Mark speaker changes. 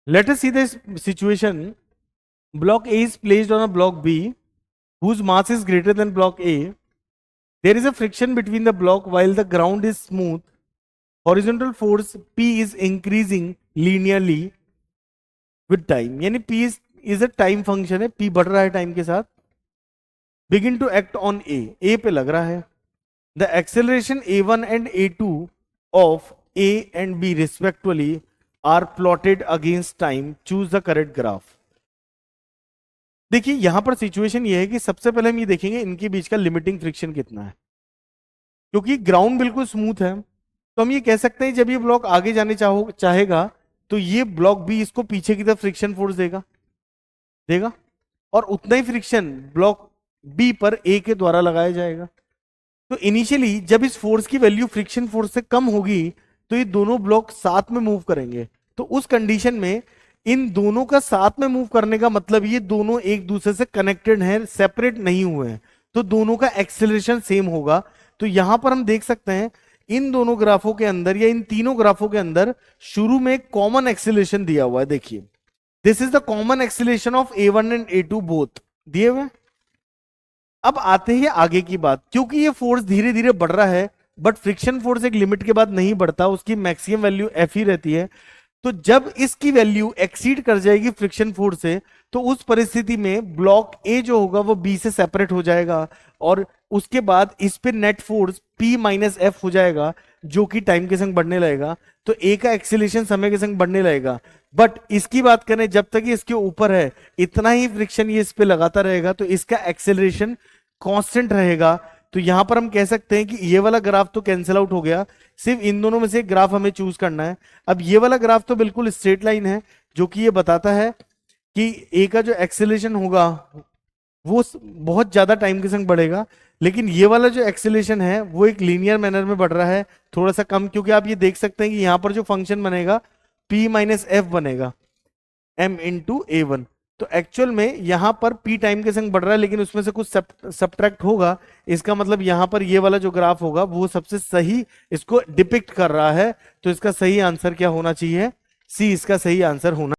Speaker 1: Let us see this situation. Block A is placed on a block B whose mass is greater than block A. There is a friction between the block while the ground is smooth. Horizontal force P is increasing linearly with time. यानी P is a time function है, P बढ़ रहा है time के साथ. Begin to act on A पे लग रहा है. The acceleration A1 and A2 of A and B respectively are plotted against time. Choose the correct graph. देखिए यहां पर सिचुएशन ये है कि सबसे पहले हम ये देखेंगे इनके बीच का लिमिटिंग फ्रिक्शन कितना है. क्योंकि ग्राउंड बिल्कुल स्मूथ है तो हम ये कह सकते हैं जब ये ब्लॉक आगे जाने चाहेगा तो ये ब्लॉक बी इसको पीछे की तरफ फ्रिक्शन फोर्स देगा और उतना ही फ्रिक्शन ब्लॉक बी पर ए के द्वारा लगाया जाएगा. तो इनिशियली जब इस फोर्स की वैल्यू फ्रिक्शन फोर्स से कम होगी तो ये दोनों ब्लॉक साथ में मूव करेंगे. तो उस कंडीशन में इन दोनों का साथ में मूव करने का मतलब ये दोनों एक दूसरे से कनेक्टेड हैं, सेपरेट नहीं हुए हैं, तो दोनों का एक्सेलरेशन सेम होगा. तो यहां पर हम देख सकते हैं इन दोनों ग्राफों के अंदर या इन तीनों ग्राफों के अंदर शुरू में एक कॉमन एक्सेलरेशन दिया हुआ है. देखिए this is the common acceleration of A1 and A2 both दिए हुए. अब आते हैं आगे की बात. क्योंकि ये फोर्स धीरे धीरे बढ़ रहा है बट फ्रिक्शन फोर्स एक लिमिट के बाद नहीं बढ़ता, उसकी मैक्सिमम वैल्यू F ही रहती है. तो जब इसकी वैल्यू एक्सीड कर जाएगी फ्रिक्शन फोर्स से तो उस परिस्थिति में ब्लॉक ए जो होगा वो बी से सेपरेट हो जाएगा और उसके बाद इस पे net force P minus F हो जाएगा जो कि टाइम के संग बढ़ने लगेगा. तो ए का एक्सीलरेशन समय के संग बढ़ने लगेगा. बट इसकी बात करें जब तक ये इसके ऊपर है इतना ही फ्रिक्शन ये इस पे लगाता रहेगा तो इसका एक्सेलरेशन कांस्टेंट रहेगा. तो यहां पर हम कह सकते हैं कि ये वाला ग्राफ तो कैंसिल आउट हो गया, सिर्फ इन दोनों में से एक ग्राफ हमें चूज करना है. अब ये वाला ग्राफ तो बिल्कुल स्ट्रेट लाइन है जो कि ये बताता है कि ए का जो एक्सेलरेशन होगा वो बहुत ज्यादा टाइम के संग बढ़ेगा, लेकिन ये वाला जो एक्सेलरेशन है वो एक लीनियर मैनर में बढ़ रहा है, थोड़ा सा कम. क्योंकि आप ये देख सकते हैं कि यहां पर जो फंक्शन बनेगा P माइनस एफ बनेगा M इंटू A1. तो एक्चुअल में यहां पर P टाइम के संग बढ़ रहा है लेकिन उसमें से कुछ सब्ट्रैक्ट होगा. इसका मतलब यहां पर ये वाला जो ग्राफ होगा वो सबसे सही इसको डिपिक्ट कर रहा है. तो इसका सही आंसर क्या होना चाहिए? सी इसका सही आंसर होना